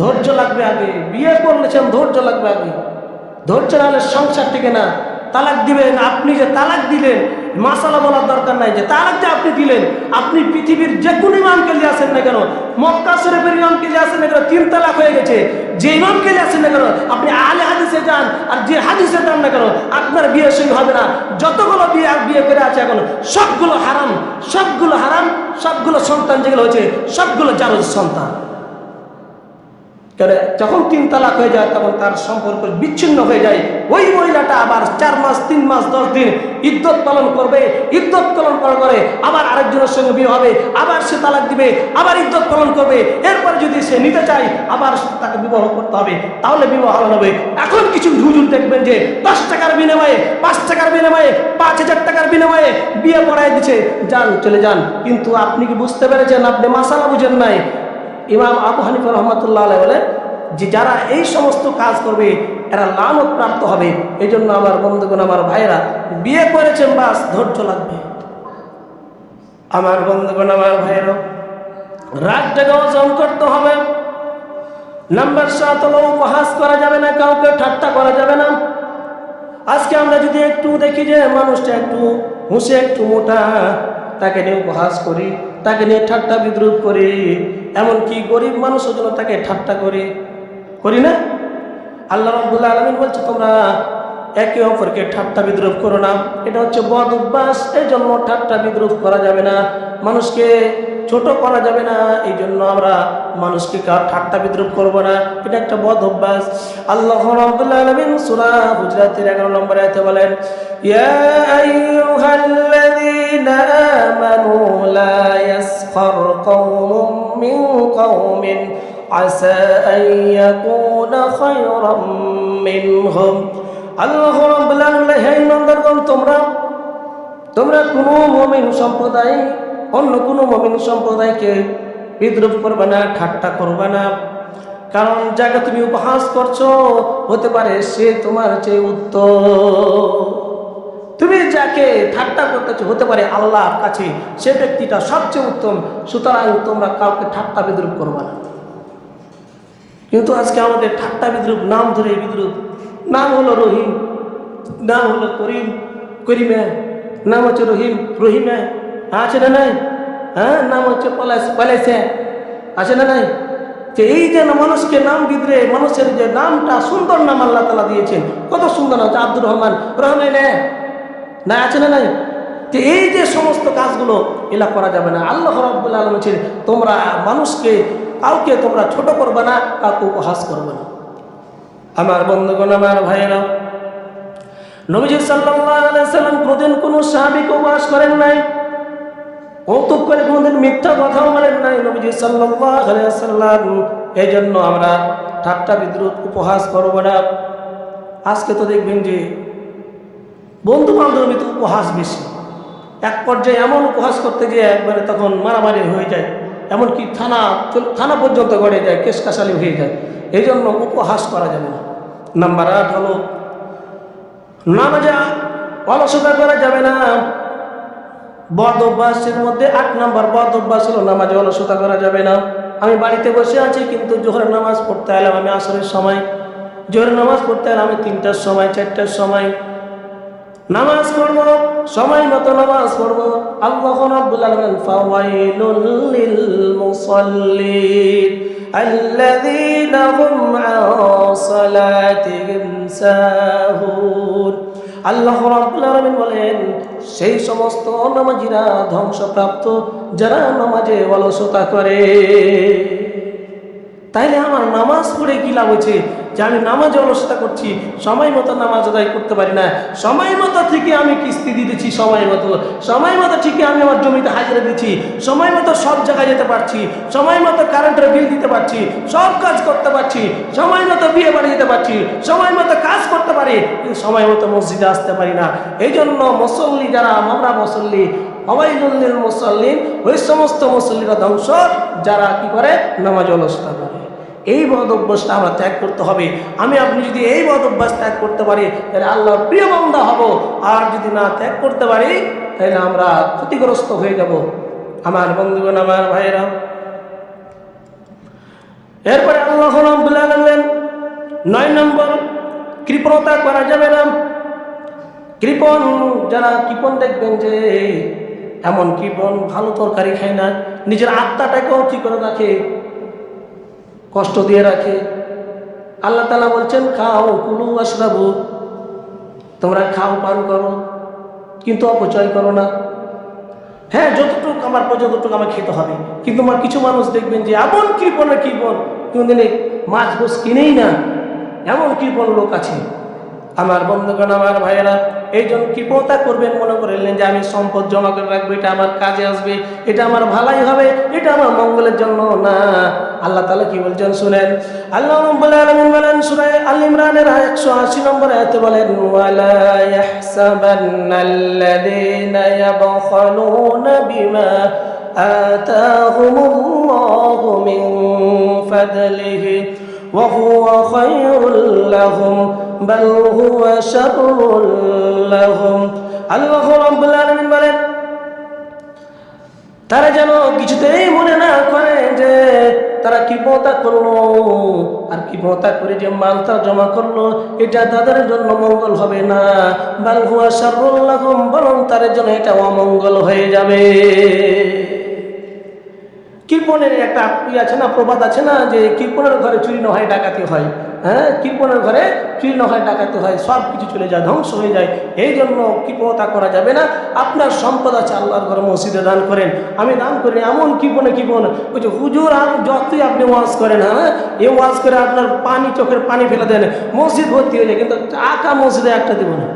ধৈর্য লাগবে আগে। বিয়ে করলেছেন, ধৈর্য লাগবে আগে। ধৈর্য না হলে সংসার টিকে না। তালাক দিবেন, আপনি যে তালাক দিলেন মাসালা বলার দরকার নাই যে তালাক যে আপনি দিলেন, আপনি পৃথিবীর যে কোনো ইমামকে নিয়ে আসেন না কেন, মক্কা শরীফের ইমামকে নিয়ে আসেন না কেন, 3 তালাক হয়ে গেছে, যে ইমামকে নিয়ে আসেন না কেন, আপনি আলে হাদিসে যান আর যে হাদিসে যান না কেন, আপনার বিয়ে সই হবে না। যতগুলো বিয়ে করে আছে এখন সবগুলো হারাম, সবগুলো হারাম, সবগুলো সন্তান যেগুলো হয়েছে সবগুলো জারজ সন্তান। যখন 3 তালাক হয়ে যায় তখন তার সম্পর্ক বিচ্ছিন্ন হয়ে যায়। ওই মহিলাটা আবার 4 মাস 3 মাস 10 দিন ইদ্যত পালন করবে, ইদ্যত পালন করার পরে আবার আরেকজনের সঙ্গে বিয়ে হবে, আবার সে তালাক দিবে, আবার ইদ্যত পালন করবে। এরপরে যদি সে নিতে চায় আবার তাকে বিবাহ করতে হবে, তাহলে বিবাহ হবে। এখন কিছু হুজুর দেখবেন যে 10 টাকার বিনিময়ে, 5 টাকার বিনিময়ে, 5000 টাকার বিনিময়ে বিয়ে পড়ায় দিচ্ছে, যান চলে যান। কিন্তু আপনি কি বুঝতে পেরেছেন? আপনি মাসালা বুঝেন নাই। ইমাম আবু হানিফা রহমাতুল্লাহ আলাইহি বলেন যে যারা এই সমস্ত কাজ করবে এরা লানত প্রাপ্ত হবে। এই জন্য আমার বন্ধুগণ, আমার ভাইরা, বিয়ে করেছেন বাস ধৈর্য লাগবে। আমার বন্ধুগণ, আমার ভাইরা, রাগটাকে অর্জন করতে হবে। নাম্বার 7 হলো উপহাস করা যাবে না, কাউকে ঠাট্টা করা যাবে না। আজকে আমরা যদি একটু দেখি যে মানুষটা একটু হুঁসে একটু মোটা, তাকে নিয়ে উপহাস করি, তাকে নিয়ে ঠাট্টা বিদ্রুপ করি, এমনকি গরিব মানুষের জন্য তাকে ঠাট্টা করি না? আল্লাহ রাব্বুল আলামিন বলছে তোমরা একে অপরকে ঠাট্টা বিদ্রুপ করো না, এটা হচ্ছে বদ অভ্যাস। এই জন্য ঠাট্টা বিদ্রুপ করা যাবে না, মানুষকে ছোট করা যাবে না। এই জন্য আমরা মানুষকে ঠাট্টা বিদ্রুপ করবো না, এটা একটা বদ অভ্যাস। আল্লাহ রাব্বুল আলামিন সূরা হুজরাতের 11 নম্বর আয়াতে বলেন, ইয়া আইয়ুহাল্লাযীনা আমানু লা ইয়াসখার কওমুম মিন কওমিন আসা আন ইয়াকুনা খায়রাম মিনহুম। আল্লাহ রাব্বুল আলামিন, হে ঈমানদারগণ, তোমরা কোনো মুমিন সম্প্রদায় অন্য কোনো মুমিন সম্প্রদায়কে বিদ্রুপ করবে না, ঠাট্টা করবে না। কারণ যাকে তুমি উপহাস করছো হতে পারে সে তোমার চেয়ে উত্তম। তুমি যাকে ঠাট্টা করতেছো হতে পারে আল্লাহর কাছে সে ব্যক্তিটা সবচেয়ে উত্তম। সুতরাং তোমরা কাউকে ঠাট্টা বিদ্রুপ করবে না। কিন্তু আজকে আমাদের ঠাট্টা বিদ্রুপ, নাম ধরে বিদ্রুপ। নাম হলো রহিম, নাম হলো করিমে, নাম হচ্ছে রহিমে, আছে না নাই? হ্যাঁ, নাম হচ্ছে পলাইছে, আছে না নাই? যে এই যে মানুষকে নাম বিদ্রে, মানুষের যে নামটা সুন্দর নাম আল্লাহ তাআলা দিয়েছেন, কত সুন্দর নাম, আব্দুর রহমান, না আছে না নাই? যে এই যে সমস্ত কাজগুলো এলা করা যাবে না। আল্লাহ রাব্বুল আলামিন বলেছেন তোমরা মানুষকে, কাউকে তোমরা ছোট করবে না, কাউকে উপহাস করবে না। আমার বন্ধুগণ, আমার ভাইয়েরা, নবীজি সাল্লাল্লাহু আলাইহি সাল্লাম কোনদিন কোনো সাহাবীকে উপহাস করেন নাই, কৌতুক করে কোনদিন মিথ্যা কথাও বলেন নাই নবীজি সাল্লাল্লাহু আলাইহি সাল্লাম। এই জন্য আমরা ঠাট্টা বিদ্রুপ উপহাস করব না। আজকে তো দেখবেন যে বন্ধু বান্ধবের ভিতরে উপহাস বেশি, এক পর্যায়ে এমন উপহাস করতে গিয়ে একবারে তখন মারামারি হয়ে যায়, এমনকি থানা পর্যন্ত গড়ে যায়, কেস কাসালি হয়ে যায়। এই জন্য উপহাস করা যাবে না। নাম্বার 8 হলো নামাজে অলসতা করা যাবে না। বদ অভ্যাসের মধ্যে 8 নম্বর বদ অভ্যাস হলো নামাজে অলসতা করা যাবে না। আমি বাড়িতে বসে আছি কিন্তু জোহরের নামাজ পড়তে এলাম আমি আসরের সময়, জোহরের নামাজ পড়তে এলাম আমি 3টার সময়, 4টার সময়, নামাজ পড়ব, সময় মতো নামাজ পড়ব। আল্লাহ রাব্বুল আলামিন ফাওয়াইলুল লিল মুসাল্লিন আল্লাযীনা হুম আন সালাতিহিম সাহুন। আল্লাহ রাব্বুল আলামিন বলেন সেই সমস্ত নামাজীরা ধ্বংসপ্রাপ্ত যারা নামাজে অলসতা করে। তাইলে আমার নামাজ পড়ে কি লাভ হচ্ছে যে আমি নামাজে অলসতা করছি, সময় মতো নামাজ আদায় করতে পারি না, সময় মতো ঠিকই আমি কিস্তি দিতেছি, সময় মতো ঠিকই আমি আমার জমিতে হাজিরা দিচ্ছি, সময় মতো সব জায়গায় যেতে পারছি, সময় মতো কারেন্টের বিল দিতে পারছি, সব কাজ করতে পারছি, সময় মতো বিয়ে বাড়ি যেতে পারছি, সময় মতো কাজ করতে পারি, কিন্তু সময় মতো মসজিদে আসতে পারি না। এই জন্য মুসল্লি যারা, আমরা মুসল্লি, ওয়াইলুল মুসাল্লিন, ওই সমস্ত মুসল্লিরা ধ্বংস যারা কি করে, নামাজ অলসতা করে। এই বদ অভ্যাসটা আমরা ত্যাগ করতে হবে। আমি আপনি যদি এই বদ অভ্যাস ত্যাগ করতে পারি তাহলে আল্লাহর প্রিয় বান্দা হব, আর যদি না ত্যাগ করতে পারি তাহলে আমরা ক্ষতিগ্রস্ত হয়ে যাব। আমার বন্ধুগণ, আমার ভাইয়েরা, এরপরে আল্লাহ রাব্বুল আলামিন 9 নম্বর, কৃপণতা করা যাবে না। কৃপণ যারা, কৃপণ দেখবেন যে এমন কৃপণ ভালো তরকারি খায় না, নিজের আত্মাটাকেও কি করে রাখে, কষ্ট দিয়ে রাখে। আল্লাহ তাআলা বলছেন খাও, কুলু ওয়াশরাবু, তোমরা খাও, পান করো, কিন্তু অপচয় করো না। হ্যাঁ, যতটুকু আমার যতটুকু আমার খেতে হবে, কিন্তু আমার কিছু মানুষ দেখবেন যে এমন কৃপণ কোনদিনে মাছ গোস কিনেই না, এমন কৃপণ লোক আছে। আমার বন্ধুগণ, আমার ভাইয়েরা, এই জন্য কৃপণতা করবেন মনে করলেন যে আমি সম্পদ জমা করে রাখবো, এটা আমার কাজে আসবে, এটা আমার ভালাই হবে, এটা আমার মঙ্গলের জন্য না। আল্লাহ তাআলা কি বলছেন শুনেন। আল্লাহ রাব্বুল আলামিন বলেন সূরা আল ইমরানের 180 নম্বর আয়াতে বলেন, ওয়ালা ইয়াহসাবান্নাল্লাযীনা ইয়াবখালুনা বিমা আতাহুমুল্লাহু মিন ফাদলিহি ওয়া হুয়া খায়রুল লাহুম বাল হুয়া শাররুল লাহুম। আল্লাহ রাব্বুল আলামিন বলেন তারা যেন কিছুতেই মনে না করে যে তারা কৃপণতা করলো, আর কৃপণতা করে যে মালটা জমা করলো এটা তাদের জন্য মঙ্গল হবে না, বাল হুয়া শাররুল লাহুম, বরং তাদের জন্য এটা অমঙ্গল হয়ে যাবে। কৃপণের একটা আছে না, প্রবাদ আছে না, যে কৃপণের ঘরে চুরি না হয় ডাকাতি হয়। হ্যাঁ, কৃপণের ঘরে চুরি না হয় ডাকাতি হয়, সব কিছু চলে যায়, ধ্বংস হয়ে যায়। এই জন্য কৃপণতা করা যাবে না। আপনার সম্পদ আছে, আল্লাহর ঘরে মসজিদে দান করেন। আমি দান করি, এমন কৃপণ ওই যে হুজুর আর যতই আপনি ওয়াজ করেন, হ্যাঁ এই ওয়াজ করে আপনার চোখের পানি ফেলে দেন, মসজিদ ভর্তি হয়ে যায়, কিন্তু টাকা মসজিদে একটা দেব না।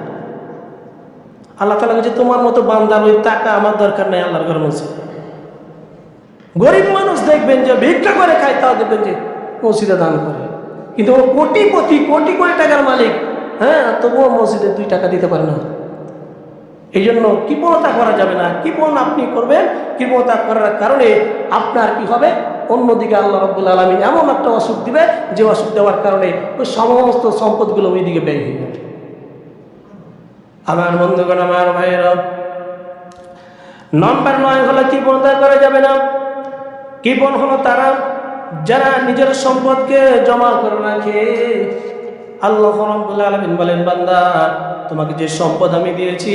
আল্লাহ তাআলা বলছে তোমার মতো বান্দার ওই টাকা আমার দরকার নেই আল্লাহর ঘরে মসজিদে। গরিব মানুষ দেখবেন যে ভিক্ষা করে খায়, তাও দেখবেন যে মসজিদে দান করে, কিন্তু ও কোটিপতি, কোটি কোটি টাকার মালিক, হ্যাঁ, তবুও মসজিদে 2 টাকা দিতে পারে না। এই জন্য কৃপণতা করা যাবে না। কৃপণ আপনি করবেন, কৃপণতা করার কারণে আপনার কি হবে, অন্যদিকে আল্লাহ রাব্বুল আলামিন এমন একটা অসুখ দিবে, যে অসুখ দেওয়ার কারণে ওই সমস্ত সম্পদগুলো ওই দিকে ব্যয় হয়ে যাবে। আমার বন্ধুগণ, আমার ভাইয়েরা, নম্বর 9 হলো কৃপণতা করা যাবে না। কৃপণ হলো তারা যারা নিজের সম্পদকে জমা করে রাখে। আল্লাহ রাব্বুল আলামিন বলেন বান্দা, তোমাকে যে সম্পদ আমি দিয়েছি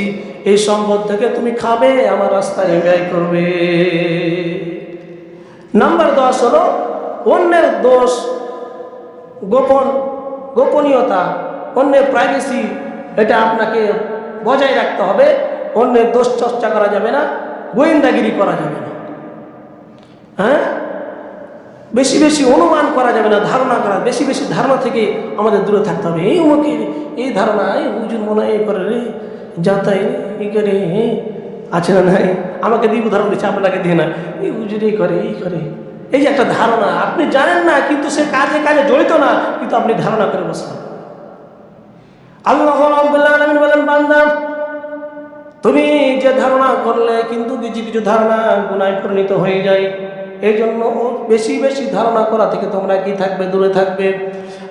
এই সম্পদ থেকে তুমি খাবে, আমার রাস্তায় ব্যয় করবে। নাম্বার 10 হলো অন্যের দোষ, গোপনীয়তা, অন্যের প্রাইভেসি, এটা আপনাকে বজায় রাখতে হবে। অন্যের দোষ চর্চা করা যাবে না, গোয়েন্দাগিরি করা যাবে না। হ্যাঁ, বেশি বেশি অনুমান করা যাবে না, ধারণা করা, বেশি বেশি ধারণা থেকে আমাদের দূরে থাকতে হবে। এই উমুকে এই ধারণা, এই হুজুর মনে হয় এই করে রে, যাতাই এই করে, আছে না নাই, আমাকে দিয়ে উদাহরণ দিচ্ছে, আপনাকে দিয়ে না, এই হুজুর এই করে, এই যে একটা ধারণা, আপনি জানেন না, কিন্তু সে কাজে কাজে জড়িত না, কিন্তু আপনি ধারণা করে বসলেন। আল্লাহ রাব্বুল আলামিন বলেন বান্দা, তুমি যে ধারণা করলে, কিন্তু কিছু কিছু ধারণা গুনাহে পরিণত হয়ে যায়। এই জন্য বেশি বেশি ধারণা করা থেকে তোমরা কি থাকবে, দূরে থাকবে।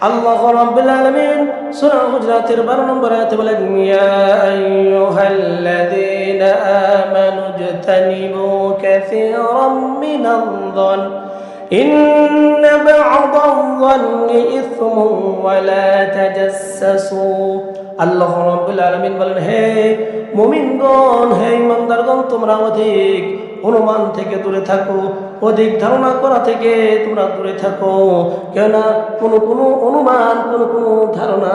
আল্লাহ রাব্বুল আলামিন সূরা হুজরাতের 12 নম্বর আয়াতে বলেন, ইয়া আইয়ুহাল্লাযীনা আমানু জতানিবু কাসীরাম মিনাল-যন ইন্না বা'দাল-যন্নি ইসমুন ওয়া লা তাজাসসু। আল্লাহ রাব্বুল আলামিন বলেন, হে মুমিনগণ, হে ইমানদারগণ, তোমরা অধিক অনুমান থেকে দূরে থাকো, অধিক ধারণা করা থেকে তোমরা দূরে থাকো। কেননা কোনো অনুমান, কোনো ধারণা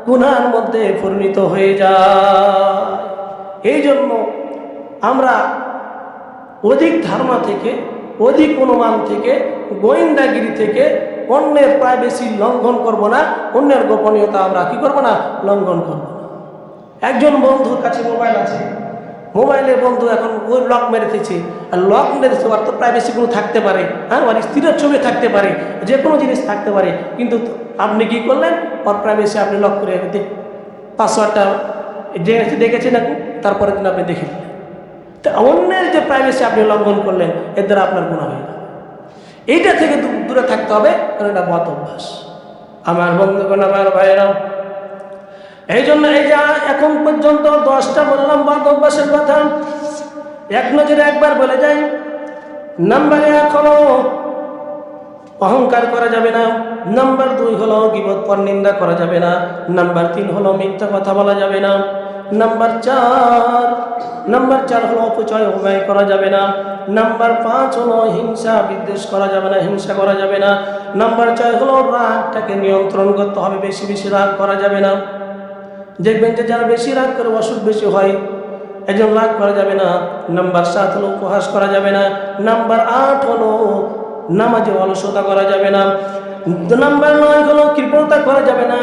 গুনাহের মধ্যে পরিণত হয়ে যায়। এই জন্য আমরা অধিক ধারণা থেকে, অধিক অনুমান থেকে, গোয়েন্দাগিরি থেকে অন্যের প্রাইভেসি লঙ্ঘন করব না, অন্যের গোপনীয়তা আমরা কি করব না, লঙ্ঘন করব না। একজন বন্ধুর কাছে মোবাইল আছে, মোবাইলে বন্ধু এখন ওই লক মেরে দিয়েছে, আর লক মেরে দিচ্ছে ওর তো প্রাইভেসি কোনো থাকতে পারে, হ্যাঁ, ওর স্ত্রীর ছবি থাকতে পারে, যে কোনো জিনিস থাকতে পারে, কিন্তু আপনি কি করলেন, ওর প্রাইভেসি আপনি লক করে রেখে পাসওয়ার্ডটা দেখেছেন এখন, তারপরে দিন আপনি দেখে নিলেন। তো অন্যের যে প্রাইভেসি আপনি লঙ্ঘন করলেন, এর দ্বারা আপনার গুনাহ হয়ে যাবে। এইটা থেকে দূরে থাকতে হবে, কারণ এটা বদ অভ্যাস। আমার বন্ধুগণ, আমার ভাইয়েরা, এই জন্য এই যে এখন পর্যন্ত 10টা বললাম বদ অভ্যাসের কথা। এক নজরে একবার বলে যাই। নাম্বার 1 হলো অহংকার করা যাবে না। নাম্বার 2 হলো গীবত পরনিন্দা করা যাবে না। নাম্বার 3 হলো মিথ্যা কথা বলা যাবে না। নাম্বার 4 হলো অপচয় অপব্যয় করা যাবে না। নাম্বার 5 হলো হিংসা বিদ্বেষ করা যাবে না, হিংসা করা যাবে না। নাম্বার 6 হলো রাগটাকে নিয়ন্ত্রণ করতে হবে, বেশি বেশি রাগ করা যাবে না। দেখবেন যে যারা বেশি রাগ করে অসুখ বেশি হয়, একজন রাগ করা যাবে না। নাম্বার 7 হলো উপহাস করা যাবে না। নাম্বার 8 হলো নামাজে অলসতা করা যাবে না। নাম্বার 9 হলো কৃপণতা করা যাবে না।